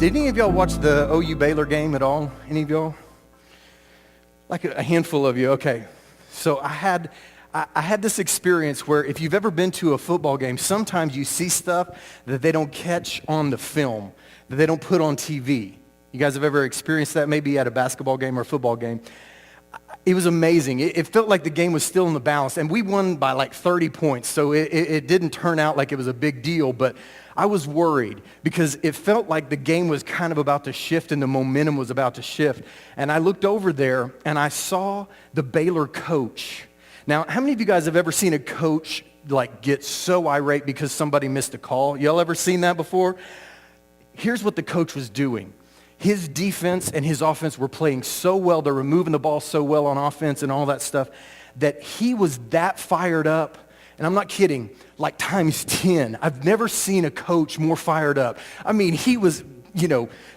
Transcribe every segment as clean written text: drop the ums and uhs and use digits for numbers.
Did any of y'all watch the OU Baylor game at all? Any of y'all? Like a handful of you, okay. So I had this experience where if you've ever been to a football game, sometimes you see stuff that they don't catch on the film, that they don't put on TV. You guys have ever experienced that maybe at a basketball game or a football game? It was amazing. It felt like the game was still in the balance, and we won by like 30 points, so it didn't turn out like it was a big deal, but I was worried because it felt like the game was kind of about to shift and the momentum was about to shift. And I looked over there and I saw the Baylor coach. Now, how many of you guys have ever seen a coach like get so irate because somebody missed a call? Y'all ever seen that before? Here's what the coach was doing. His defense and his offense were playing so well. They're moving the ball so well on offense and all that stuff that he was that fired up. And I'm not kidding, like times 10. I've never seen a coach more fired up. I mean, he was,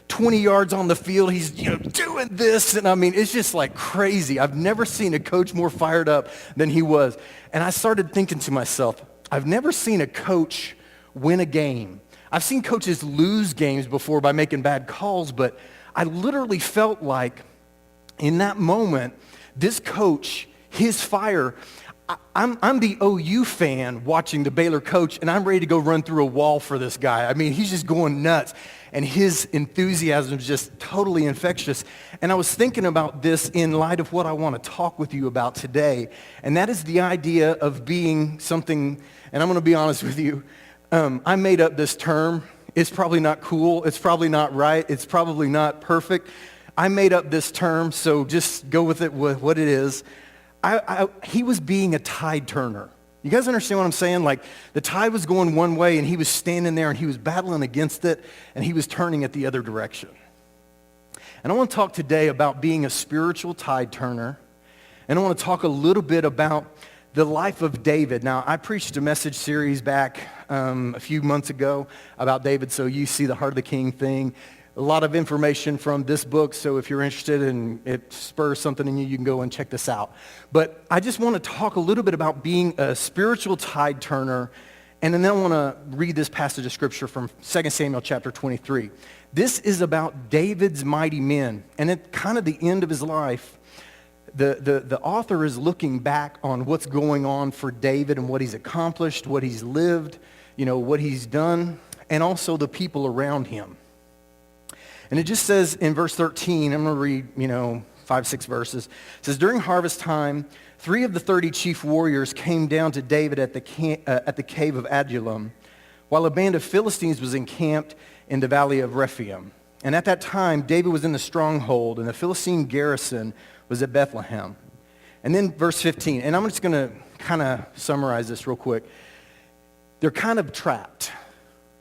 20 yards on the field. He's, doing this. And I mean, it's just like crazy. I've never seen a coach more fired up than he was. And I started thinking to myself, I've never seen a coach win a game. I've seen coaches lose games before by making bad calls, but I literally felt like in that moment, this coach, his fire, I'm the OU fan watching the Baylor coach, and I'm ready to go run through a wall for this guy. I mean, he's just going nuts, and his enthusiasm is just totally infectious. And I was thinking about this in light of what I want to talk with you about today, and that is the idea of being something, and I'm going to be honest with you, I made up this term. It's probably not cool. It's probably not right. It's probably not perfect. I made up this term, so just go with it with what it is. He was being a tide turner. You guys understand what I'm saying? Like the tide was going one way and he was standing there and he was battling against it and he was turning it the other direction. And I want to talk today about being a spiritual tide turner. And I want to talk a little bit about the life of David. Now, I preached a message series back a few months ago about David, so you see the Heart of the King thing. A lot of information from this book, so if you're interested and it spurs something in you, you can go and check this out. But I just want to talk a little bit about being a spiritual tide turner, and then I want to read this passage of Scripture from 2 Samuel chapter 23. This is about David's mighty men, and at kind of the end of his life, the author is looking back on what's going on for David and what he's accomplished, what he's lived, what he's done, and also the people around him. And it just says in verse 13, I'm going to read, 5-6 verses. It says, during harvest time, 3 of the 30 chief warriors came down to David at the cave of Adullam, while a band of Philistines was encamped in the valley of Rephaim. And at that time, David was in the stronghold, and the Philistine garrison was at Bethlehem. And then verse 15, and I'm just going to kind of summarize this real quick. They're kind of trapped,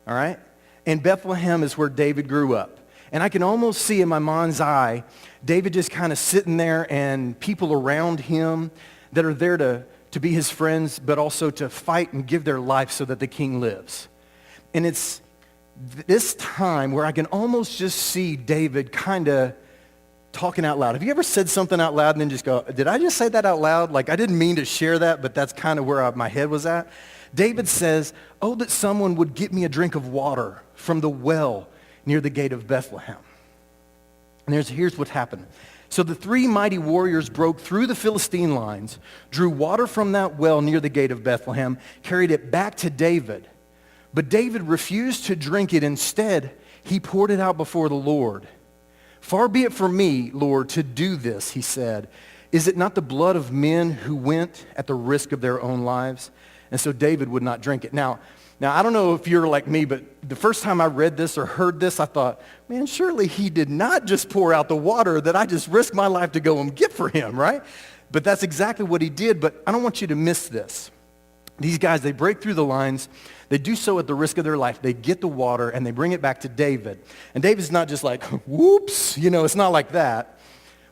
all right? And Bethlehem is where David grew up. And I can almost see in my mind's eye, David just kind of sitting there and people around him that are there to be his friends, but also to fight and give their life so that the king lives. And it's this time where I can almost just see David kind of talking out loud. Have you ever said something out loud and then just go, did I just say that out loud? Like I didn't mean to share that, but that's kind of where my head was at. David says, oh, that someone would get me a drink of water from the well near the gate of Bethlehem. And here's what happened. So the 3 mighty warriors broke through the Philistine lines, drew water from that well near the gate of Bethlehem, carried it back to David. But David refused to drink it. Instead, he poured it out before the Lord. Far be it from me, Lord, to do this, he said. Is it not the blood of men who went at the risk of their own lives? And so David would not drink it. Now, I don't know if you're like me, but the first time I read this or heard this, I thought, man, surely he did not just pour out the water that I just risked my life to go and get for him, right? But that's exactly what he did, but I don't want you to miss this. These guys, they break through the lines. They do so at the risk of their life. They get the water, and they bring it back to David. And David's not just like, whoops, it's not like that.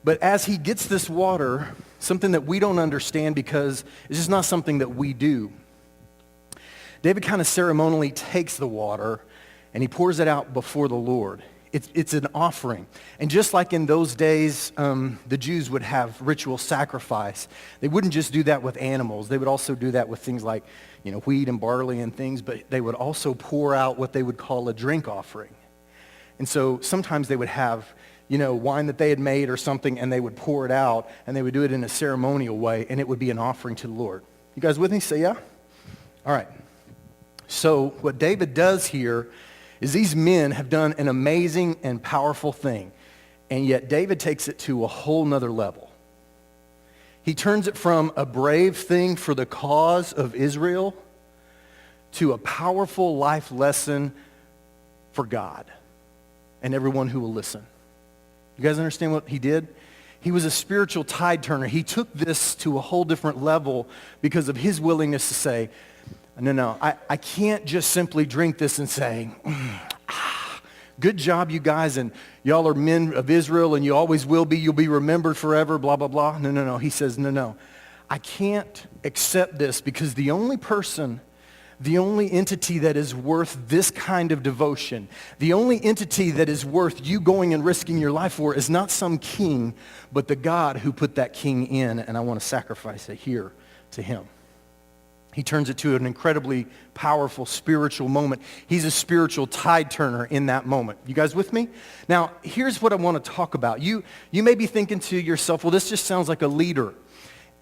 But as he gets this water, something that we don't understand because it's just not something that we do. David kind of ceremonially takes the water and he pours it out before the Lord. It's an offering. And just like in those days, the Jews would have ritual sacrifice. They wouldn't just do that with animals. They would also do that with things like, wheat and barley and things, but they would also pour out what they would call a drink offering. And so sometimes they would have, wine that they had made or something, and they would pour it out, and they would do it in a ceremonial way, and it would be an offering to the Lord. You guys with me? Say yeah? All right. So what David does here is these men have done an amazing and powerful thing, and yet David takes it to a whole nother level. He turns it from a brave thing for the cause of Israel to a powerful life lesson for God and everyone who will listen. You guys understand what he did? He was a spiritual tide turner. He took this to a whole different level because of his willingness to say, no, I can't just simply drink this and say, good job, you guys, and y'all are men of Israel, and you always will be. You'll be remembered forever, blah, blah, blah. No. He says, no. I can't accept this because the only entity that is worth this kind of devotion, the only entity that is worth you going and risking your life for is not some king, but the God who put that king in, and I want to sacrifice it here to him. He turns it to an incredibly powerful spiritual moment. He's a spiritual tide turner in that moment. You guys with me? Now, here's what I want to talk about. You may be thinking to yourself, well, this just sounds like a leader.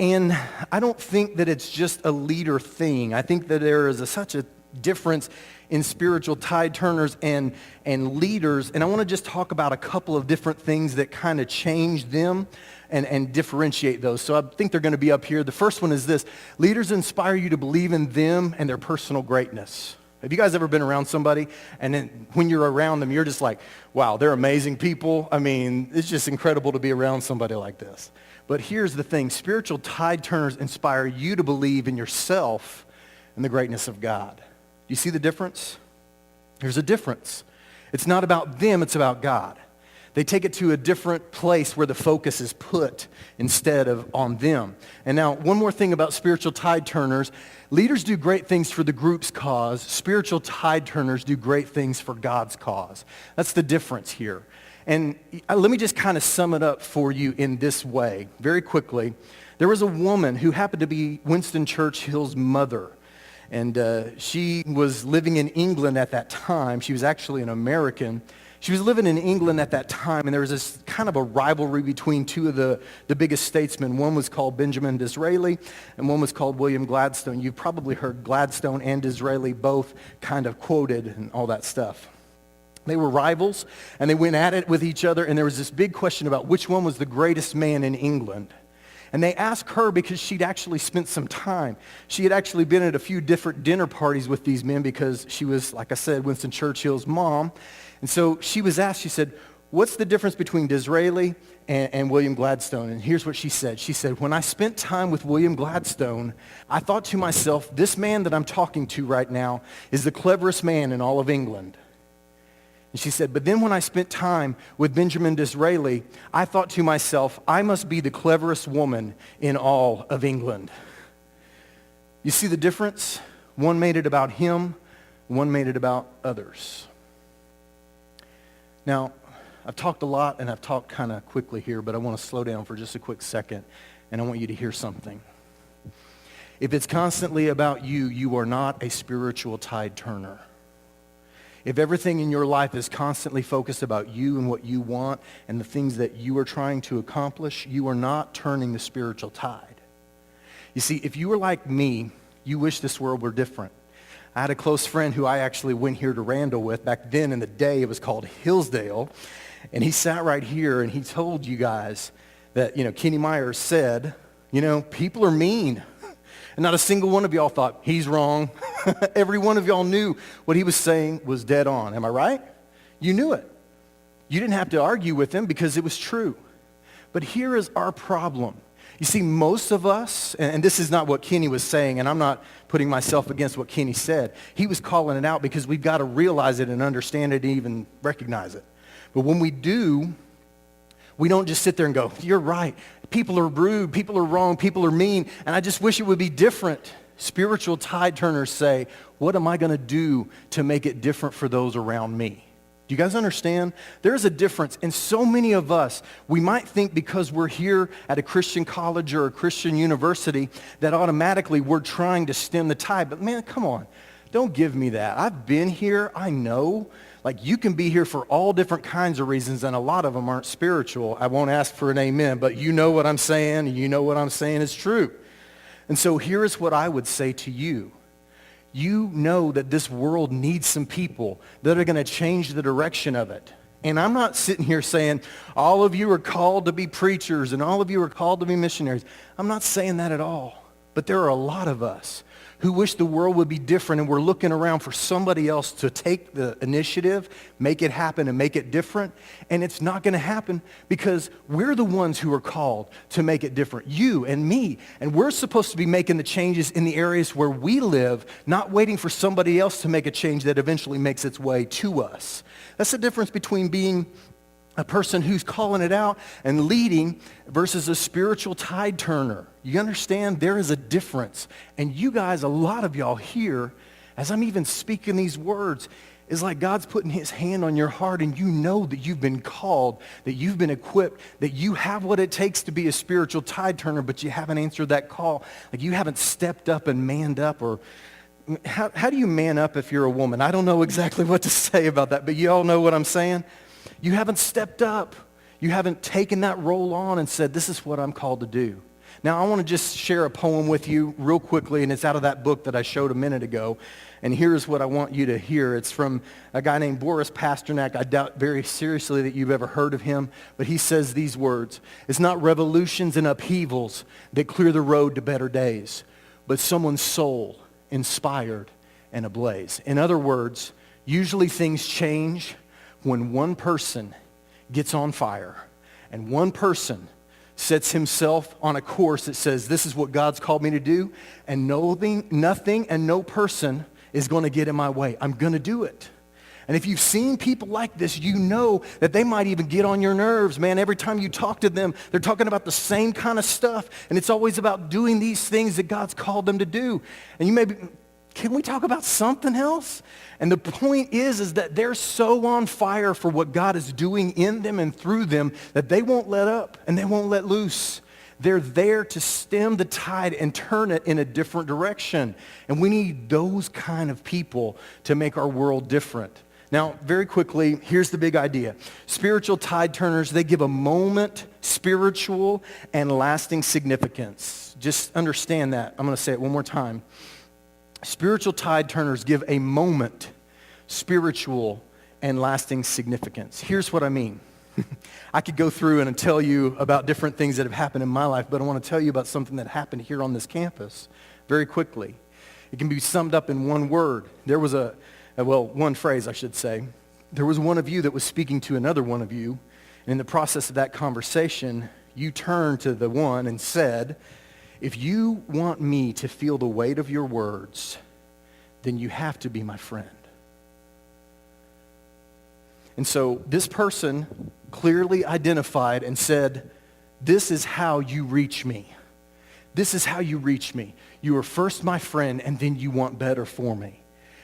And I don't think that it's just a leader thing. I think that there is such a difference in spiritual tide turners and leaders. And I want to just talk about a couple of different things that kind of change them and differentiate those. So I think they're going to be up here. The first one is this. Leaders inspire you to believe in them and their personal greatness. Have you guys ever been around somebody and then when you're around them, you're just like, wow, they're amazing people. I mean, it's just incredible to be around somebody like this. But here's the thing. Spiritual tide turners inspire you to believe in yourself and the greatness of God. Do you see the difference? There's a difference. It's not about them, it's about God. They take it to a different place where the focus is put instead of on them. And now, one more thing about spiritual tide turners. Leaders do great things for the group's cause. Spiritual tide turners do great things for God's cause. That's the difference here. And let me just kind of sum it up for you in this way, very quickly. There was a woman who happened to be Winston Churchill's mother. And she was living in England at that time. She was actually an American. She was living in England at that time, and there was this kind of a rivalry between two of the biggest statesmen. One was called Benjamin Disraeli, and one was called William Gladstone. You've probably heard Gladstone and Disraeli both kind of quoted and all that stuff. They were rivals, and they went at it with each other, and there was this big question about which one was the greatest man in England. And they asked her because she'd actually spent some time. She had actually been at a few different dinner parties with these men because she was, like I said, Winston Churchill's mom. And so she was asked, she said, what's the difference between Disraeli and William Gladstone? And here's what she said. She said, when I spent time with William Gladstone, I thought to myself, this man that I'm talking to right now is the cleverest man in all of England. And she said, but then when I spent time with Benjamin Disraeli, I thought to myself, I must be the cleverest woman in all of England. You see the difference? One made it about him, one made it about others. Now, I've talked a lot and I've talked kind of quickly here, but I want to slow down for just a quick second, and I want you to hear something. If it's constantly about you, you are not a spiritual tide turner. If everything in your life is constantly focused about you and what you want and the things that you are trying to accomplish, you are not turning the spiritual tide. You see, if you were like me, you wish this world were different. I had a close friend who I actually went here to Randall with. Back then in the day, it was called Hillsdale. And he sat right here and he told you guys that, Kenny Myers said, people are mean. And not a single one of y'all thought, he's wrong. Every one of y'all knew what he was saying was dead on. Am I right? You knew it. You didn't have to argue with him because it was true. But here is our problem. You see, most of us, and this is not what Kenny was saying, and I'm not putting myself against what Kenny said. He was calling it out because we've got to realize it and understand it and even recognize it. But when we do, we don't just sit there and go, you're right. People are rude. People are wrong. People are mean. And I just wish it would be different. Spiritual tide turners say, what am I going to do to make it different for those around me? Do you guys understand? There is a difference. And so many of us, we might think because we're here at a Christian college or a Christian university that automatically we're trying to stem the tide. But man, come on. Don't give me that. I've been here. I know. Like, you can be here for all different kinds of reasons, and a lot of them aren't spiritual. I won't ask for an amen, but you know what I'm saying, and you know what I'm saying is true. And so here is what I would say to you. You know that this world needs some people that are going to change the direction of it. And I'm not sitting here saying, all of you are called to be preachers, and all of you are called to be missionaries. I'm not saying that at all. But there are a lot of us who wish the world would be different, and we're looking around for somebody else to take the initiative, make it happen, and make it different. And it's not going to happen because we're the ones who are called to make it different, you and me. And we're supposed to be making the changes in the areas where we live, not waiting for somebody else to make a change that eventually makes its way to us. That's the difference between being a person who's calling it out and leading versus a spiritual tide turner. You understand? There is a difference. And you guys, a lot of y'all here, as I'm even speaking these words, is like God's putting his hand on your heart, and you know that you've been called, that you've been equipped, that you have what it takes to be a spiritual tide turner, but you haven't answered that call. Like, you haven't stepped up and manned up. Or how do you man up if you're a woman? I don't know exactly what to say about that, but you all know what I'm saying? You haven't stepped up. You haven't taken that role on and said, this is what I'm called to do. Now, I want to just share a poem with you real quickly, and it's out of that book that I showed a minute ago. And here's what I want you to hear. It's from a guy named Boris Pasternak. I doubt very seriously that you've ever heard of him, but he says these words: "It's not revolutions and upheavals that clear the road to better days, but someone's soul inspired and ablaze." In other words, usually things change when one person gets on fire and one person sets himself on a course that says, this is what God's called me to do, and nothing and no person is going to get in my way. I'm going to do it. And if you've seen people like this, you know that they might even get on your nerves, man. Every time you talk to them, they're talking about the same kind of stuff, and it's always about doing these things that God's called them to do. And you may be, can we talk about something else? And the point is that they're so on fire for what God is doing in them and through them that they won't let up and they won't let loose. They're there to stem the tide and turn it in a different direction. And we need those kind of people to make our world different. Now, very quickly, here's the big idea. Spiritual tide turners, they give a moment, spiritual, and lasting significance. Just understand that. I'm going to say it one more time. Spiritual tide turners give a moment, spiritual, and lasting significance. Here's what I mean. I could go through and tell you about different things that have happened in my life, but I want to tell you about something that happened here on this campus very quickly. It can be summed up in one word. There was one phrase, I should say. There was one of you that was speaking to another one of you, and in the process of that conversation, you turned to the one and said, if you want me to feel the weight of your words, then you have to be my friend. And so this person clearly identified and said, this is how you reach me. This is how you reach me. You are first my friend, and then you want better for me.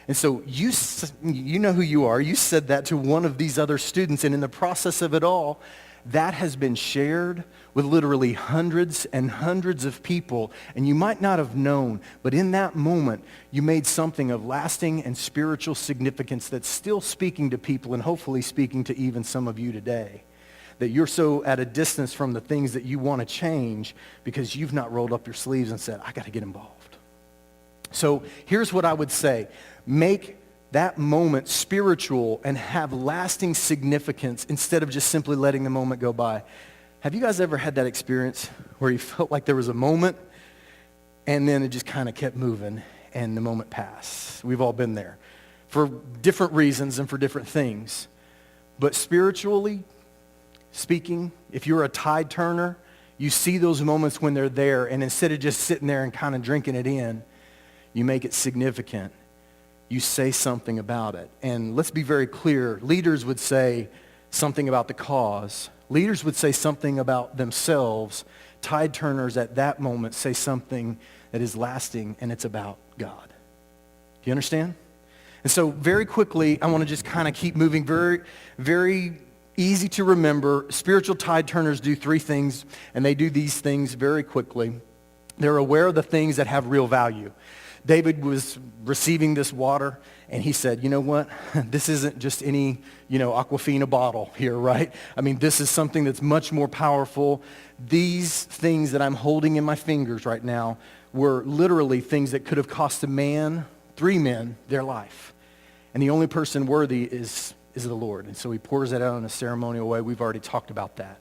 And so you know who you are. You said that to one of these other students, and in the process of it all, that has been shared with literally hundreds and hundreds of people, and you might not have known, but in that moment, you made something of lasting and spiritual significance that's still speaking to people and hopefully speaking to even some of you today. That you're so at a distance from the things that you want to change because you've not rolled up your sleeves and said, I got to get involved. So here's what I would say. Make that moment spiritual and have lasting significance instead of just simply letting the moment go by. Have you guys ever had that experience where you felt like there was a moment and then it just kind of kept moving and the moment passed? We've all been there for different reasons and for different things. But spiritually speaking, if you're a tide turner, you see those moments when they're there, and instead of just sitting there and kind of drinking it in, you make it significant. You say something about it. And let's be very clear. Leaders would say something about the cause. Leaders would say something about themselves. Tide turners at that moment say something that is lasting, and it's about God. Do you understand? And so very quickly, I want to just kind of keep moving. Very, very easy to remember. Spiritual tide turners do three things, and they do these things very quickly. They're aware of the things that have real value. David was receiving this water, and he said, you know what? This isn't just any, Aquafina bottle here, right? I mean, this is something that's much more powerful. These things that I'm holding in my fingers right now were literally things that could have cost a man, 3 men, their life. And the only person worthy is the Lord. And so he pours it out in a ceremonial way. We've already talked about that.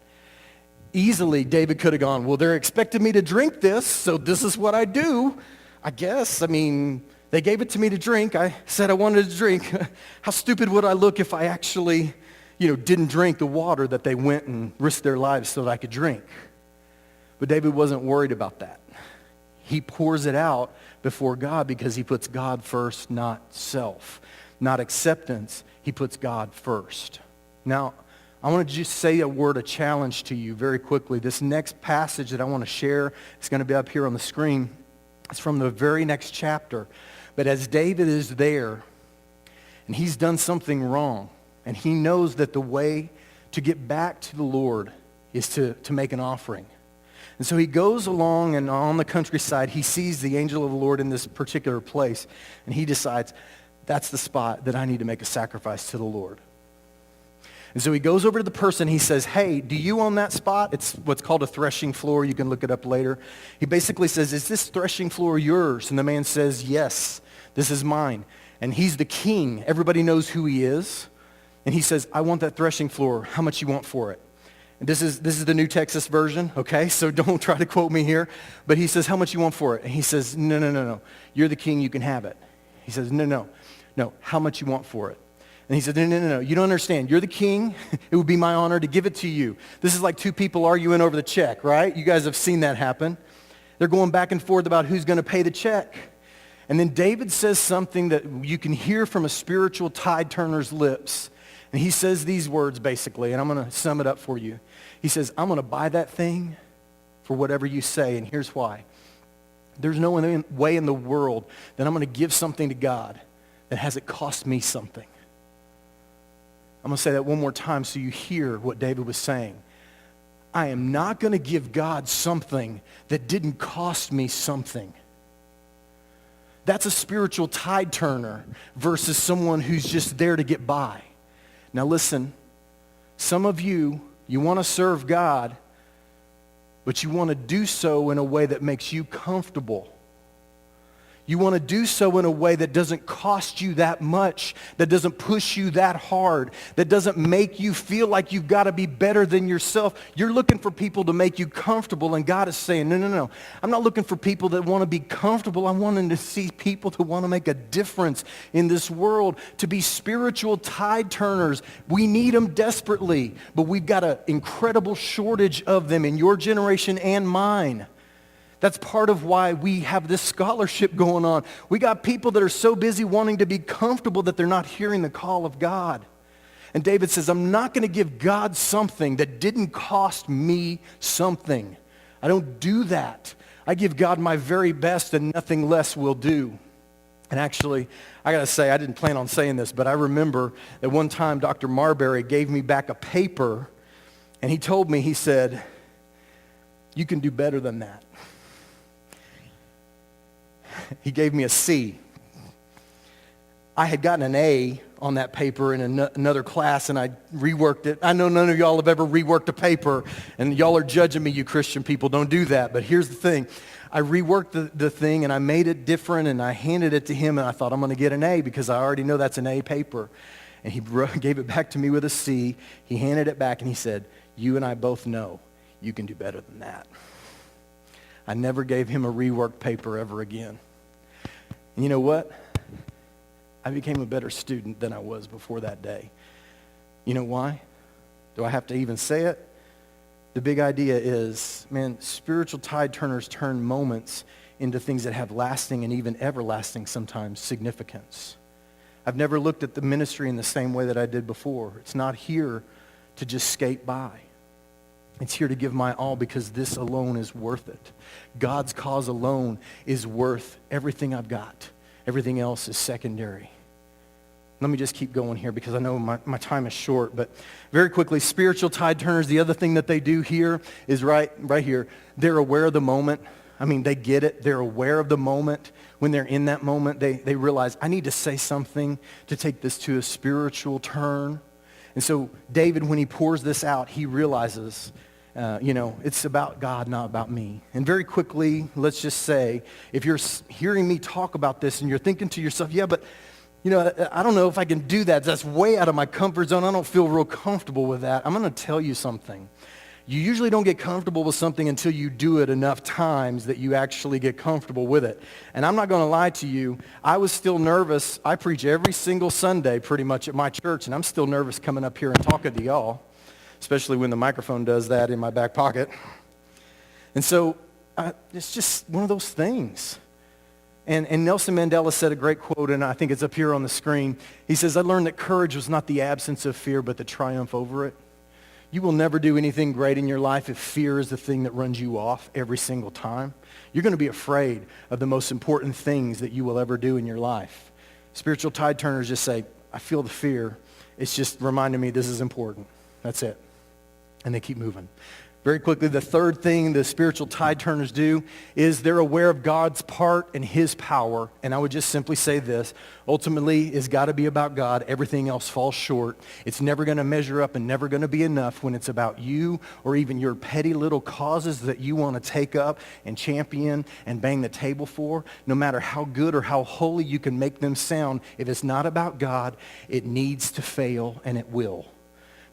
Easily, David could have gone, well, they're expecting me to drink this, so this is what I do, I guess. I mean, they gave it to me to drink. I said I wanted to drink. How stupid would I look if I actually, didn't drink the water that they went and risked their lives so that I could drink? But David wasn't worried about that. He pours it out before God because he puts God first, not self, not acceptance. He puts God first. Now, I want to just say a word of challenge to you very quickly. This next passage that I want to share is going to be up here on the screen. It's from the very next chapter. But as David is there, and he's done something wrong, and he knows that the way to get back to the Lord is to make an offering. And so he goes along, and on the countryside, he sees the angel of the Lord in this particular place, and he decides, that's the spot that I need to make a sacrifice to the Lord. And so he goes over to the person. He says, hey, do you own that spot? It's what's called a threshing floor. You can look it up later. He basically says, is this threshing floor yours? And the man says, yes, this is mine. And he's the king. Everybody knows who he is. And he says, I want that threshing floor. How much you want for it? And this is the New Texas version, okay? So don't try to quote me here. But he says, how much you want for it? And he says, no. You're the king. You can have it. He says, no. How much you want for it? And he said, no. You don't understand. You're the king. It would be my honor to give it to you. This is like 2 people arguing over the check, right? You guys have seen that happen. They're going back and forth about who's going to pay the check. And then David says something that you can hear from a spiritual tide turner's lips. And he says these words basically, and I'm going to sum it up for you. He says, I'm going to buy that thing for whatever you say, and here's why. There's no way in the world that I'm going to give something to God that hasn't cost me something. I'm going to say that one more time so you hear what David was saying. I am not going to give God something that didn't cost me something. That's a spiritual tide turner versus someone who's just there to get by. Now listen, some of you want to serve God, but you want to do so in a way that makes you comfortable. You want to do so in a way that doesn't cost you that much, that doesn't push you that hard, that doesn't make you feel like you've got to be better than yourself. You're looking for people to make you comfortable, and God is saying, no. I'm not looking for people that want to be comfortable. I'm wanting to see people to want to make a difference in this world, to be spiritual tide turners. We need them desperately, but we've got an incredible shortage of them in your generation and mine. That's part of why we have this scholarship going on. We got people that are so busy wanting to be comfortable that they're not hearing the call of God. And David says, I'm not going to give God something that didn't cost me something. I don't do that. I give God my very best and nothing less will do. And actually, I got to say, I didn't plan on saying this, but I remember that one time Dr. Marbury gave me back a paper, and he told me, he said, you can do better than that. He gave me a C. I had gotten an A on that paper in another class, and I reworked it. I know none of y'all have ever reworked a paper, and y'all are judging me, you Christian people. Don't do that. But here's the thing. I reworked the thing, and I made it different, and I handed it to him, and I thought I'm going to get an A because I already know that's an A paper. And he gave it back to me with a C. He handed it back, and he said, you and I both know you can do better than that. I never gave him a reworked paper ever again. And you know what? I became a better student than I was before that day. You know why? Do I have to even say it? The big idea is, man, spiritual tide turners turn moments into things that have lasting and even everlasting sometimes significance. I've never looked at the ministry in the same way that I did before. It's not here to just skate by. It's here to give my all because this alone is worth it. God's cause alone is worth everything I've got. Everything else is secondary. Let me just keep going here because I know my time is short. But very quickly, spiritual tide turners, the other thing that they do here is right here. They're aware of the moment. I mean, they get it. They're aware of the moment. When they're in that moment, they realize, I need to say something to take this to a spiritual turn. And so David, when he pours this out, he realizes, it's about God, not about me. And very quickly, let's just say, if you're hearing me talk about this and you're thinking to yourself, yeah, but I don't know if I can do that. That's way out of my comfort zone. I don't feel real comfortable with that. I'm going to tell you something. You usually don't get comfortable with something until you do it enough times that you actually get comfortable with it. And I'm not going to lie to you. I was still nervous. I preach every single Sunday pretty much at my church, and I'm still nervous coming up here and talking to y'all, especially when the microphone does that in my back pocket. And so it's just one of those things. And Nelson Mandela said a great quote, and I think it's up here on the screen. He says, I learned that courage was not the absence of fear, but the triumph over it. You will never do anything great in your life if fear is the thing that runs you off every single time. You're going to be afraid of the most important things that you will ever do in your life. Spiritual tide turners just say, I feel the fear. It's just reminding me this is important. That's it. And they keep moving. Very quickly, the third thing the spiritual tide turners do is they're aware of God's part and his power. And I would just simply say this. Ultimately, it's got to be about God. Everything else falls short. It's never going to measure up and never going to be enough when it's about you or even your petty little causes that you want to take up and champion and bang the table for. No matter how good or how holy you can make them sound, if it's not about God, it needs to fail, and it will.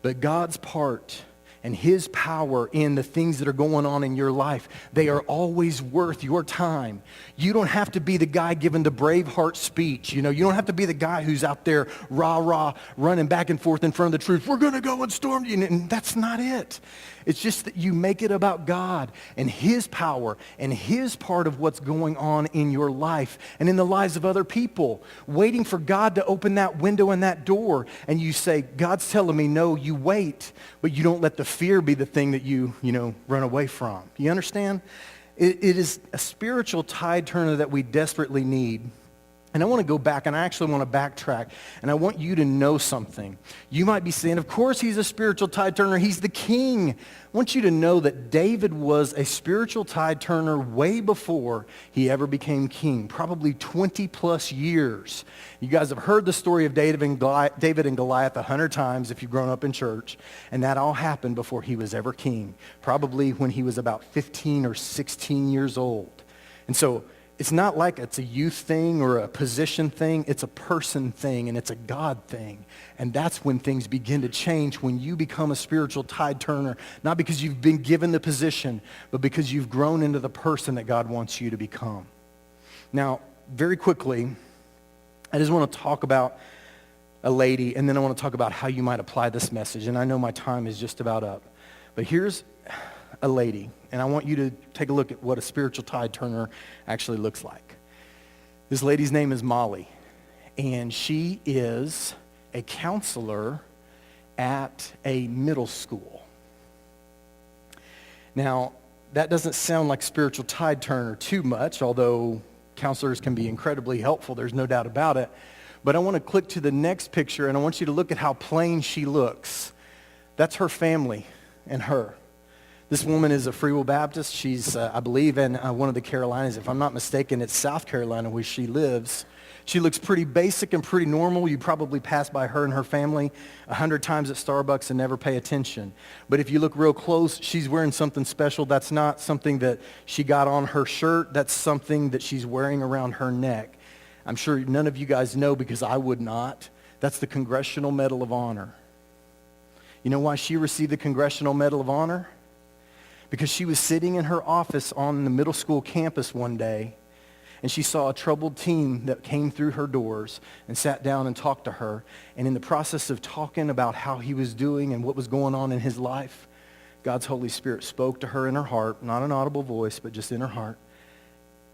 But God's part and his power in the things that are going on in your life, they are always worth your time. You don't have to be the guy giving the Braveheart speech. You don't have to be the guy who's out there rah-rah, running back and forth in front of the troops. We're going to go and storm you. And that's not it. It's just that you make it about God and his power and his part of what's going on in your life and in the lives of other people, waiting for God to open that window and that door. And you say, God's telling me no, you wait, but you don't let the fear be the thing that you run away from. You understand? It is a spiritual tide turner that we desperately need. And I want to go back, and I actually want to backtrack, and I want you to know something. You might be saying, of course he's a spiritual tide turner. He's the king. I want you to know that David was a spiritual tide turner way before he ever became king, probably 20 plus years. You guys have heard the story of David and Goliath 100 times if you've grown up in church, and that all happened before he was ever king, probably when he was about 15 or 16 years old. And so it's not like it's a youth thing or a position thing. It's a person thing, and it's a God thing. And that's when things begin to change, when you become a spiritual tide turner, not because you've been given the position, but because you've grown into the person that God wants you to become. Now, very quickly, I just want to talk about a lady, and then I want to talk about how you might apply this message. And I know my time is just about up. But here's a lady, and I want you to take a look at what a spiritual tide turner actually looks like. This lady's name is Molly, and she is a counselor at a middle school. Now, that doesn't sound like spiritual tide turner too much, although counselors can be incredibly helpful, there's no doubt about it. But I want to click to the next picture, and I want you to look at how plain she looks. That's her family and her. This woman is a Free Will Baptist. She's, I believe, in one of the Carolinas. If I'm not mistaken, it's South Carolina where she lives. She looks pretty basic and pretty normal. You probably pass by her and her family 100 times at Starbucks and never pay attention. But if you look real close, she's wearing something special. That's not something that she got on her shirt. That's something that she's wearing around her neck. I'm sure none of you guys know because I would not. That's the Congressional Medal of Honor. You know why she received the Congressional Medal of Honor? Because she was sitting in her office on the middle school campus one day, and she saw a troubled teen that came through her doors and sat down and talked to her. And in the process of talking about how he was doing and what was going on in his life, God's Holy Spirit spoke to her in her heart, not an audible voice, but just in her heart,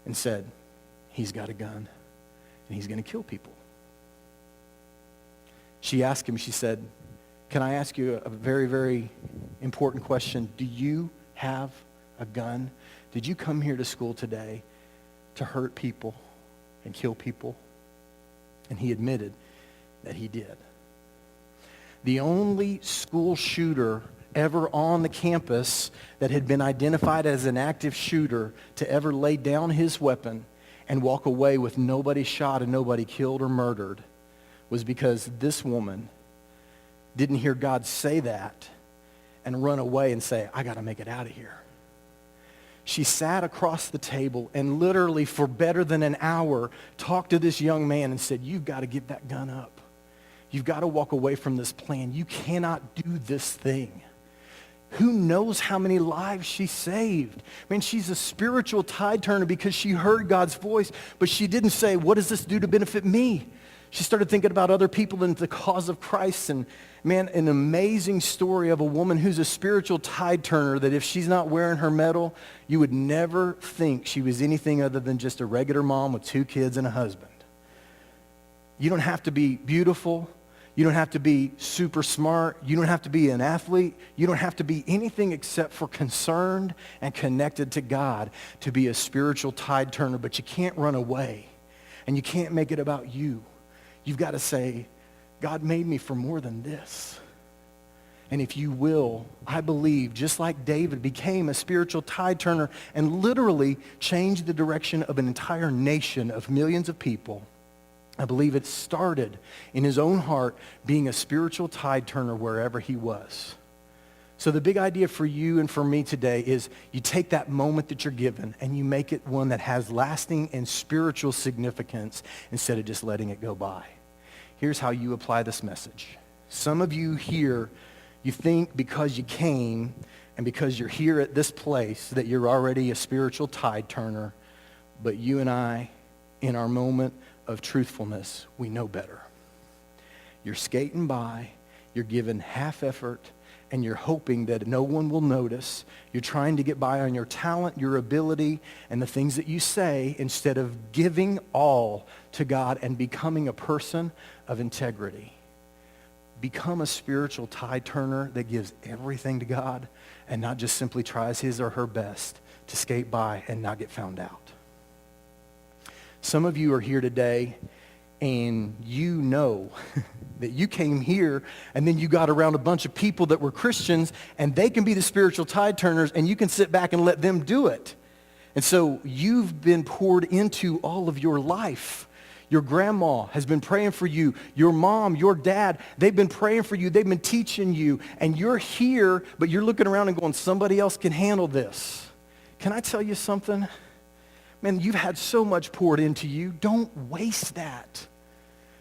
and said, he's got a gun, and he's going to kill people. She asked him, she said, can I ask you a very, very important question? Do you have a gun? Did you come here to school today to hurt people and kill people? And he admitted that he did. The only school shooter ever on the campus that had been identified as an active shooter to ever lay down his weapon and walk away with nobody shot and nobody killed or murdered was because this woman didn't hear God say that and run away and say, I got to make it out of here. She sat across the table and literally for better than an hour talked to this young man and said, you've got to give that gun up. You've got to walk away from this plan. You cannot do this thing. Who knows how many lives she saved? I mean, she's a spiritual tide turner because she heard God's voice, but she didn't say, what does this do to benefit me? She started thinking about other people and the cause of Christ. And man, an amazing story of a woman who's a spiritual tide turner that if she's not wearing her medal, you would never think she was anything other than just a regular mom with 2 kids and a husband. You don't have to be beautiful. You don't have to be super smart. You don't have to be an athlete. You don't have to be anything except for concerned and connected to God to be a spiritual tide turner. But you can't run away, and you can't make it about you. You've got to say, God made me for more than this. And if you will, I believe, just like David became a spiritual tide turner and literally changed the direction of an entire nation of millions of people, I believe it started in his own heart being a spiritual tide turner wherever he was. So the big idea for you and for me today is you take that moment that you're given and you make it one that has lasting and spiritual significance instead of just letting it go by. Here's how you apply this message. Some of you here, you think because you came and because you're here at this place that you're already a spiritual tide turner, but you and I, in our moment of truthfulness, we know better. You're skating by, you're giving half effort, and you're hoping that no one will notice. You're trying to get by on your talent, your ability, and the things that you say instead of giving all to God and becoming a person of integrity. Become a spiritual tide turner that gives everything to God and not just simply tries his or her best to skate by and not get found out. Some of you are here today and you know that you came here and then you got around a bunch of people that were Christians and they can be the spiritual tide turners and you can sit back and let them do it. And so you've been poured into all of your life. Your grandma has been praying for you. Your mom, your dad, they've been praying for you. They've been teaching you. And you're here, but you're looking around and going, somebody else can handle this. Can I tell you something? Man, you've had so much poured into you. Don't waste that.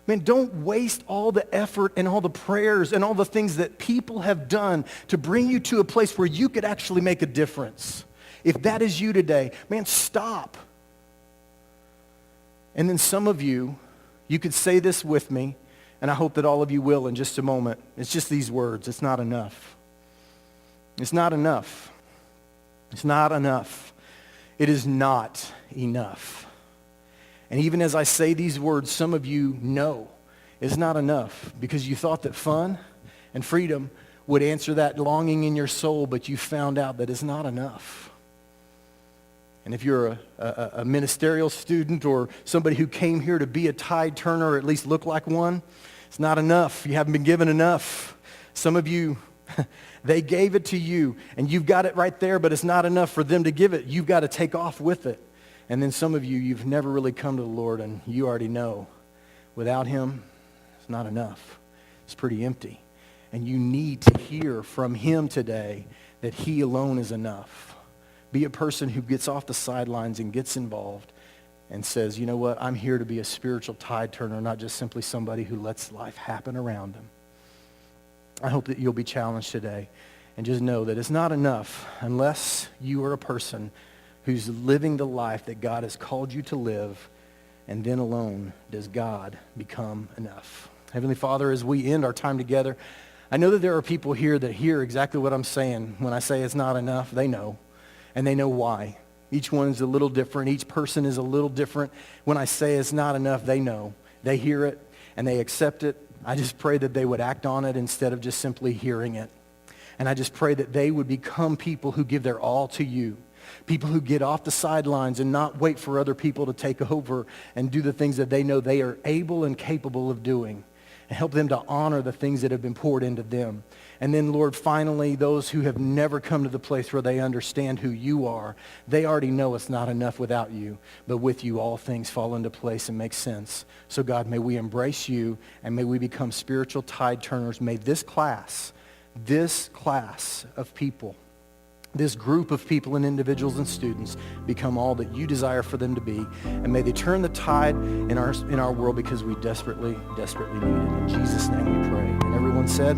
Man, don't waste all the effort and all the prayers and all the things that people have done to bring you to a place where you could actually make a difference. If that is you today, man, stop. And then some of you, you could say this with me, and I hope that all of you will in just a moment. It's just these words. It's not enough. It's not enough. It's not enough. It is not enough. And even as I say these words, some of you know it's not enough because you thought that fun and freedom would answer that longing in your soul, but you found out that it's not enough. And if you're a ministerial student or somebody who came here to be a tide turner or at least look like one, it's not enough. You haven't been given enough. Some of you, they gave it to you and you've got it right there, but it's not enough for them to give it. You've got to take off with it. And then some of you, you've never really come to the Lord and you already know without him, it's not enough. It's pretty empty. And you need to hear from him today that he alone is enough. Be a person who gets off the sidelines and gets involved and says, you know what, I'm here to be a spiritual tide turner, not just simply somebody who lets life happen around them. I hope that you'll be challenged today and just know that it's not enough unless you are a person who's living the life that God has called you to live, and then alone does God become enough. Heavenly Father, as we end our time together, I know that there are people here that hear exactly what I'm saying. When I say it's not enough, they know. And they know why. Each one is a little different. Each person is a little different. When I say it's not enough, they know. They hear it and they accept it. I just pray that they would act on it instead of just simply hearing it. And I just pray that they would become people who give their all to you. People who get off the sidelines and not wait for other people to take over and do the things that they know they are able and capable of doing. And help them to honor the things that have been poured into them. And then, Lord, finally, those who have never come to the place where they understand who you are, they already know it's not enough without you. But with you, all things fall into place and make sense. So, God, may we embrace you, and may we become spiritual tide turners. May this class of people, this group of people and individuals and students become all that you desire for them to be. And may they turn the tide in our world, because we desperately, desperately need it. In Jesus' name we pray. And everyone said...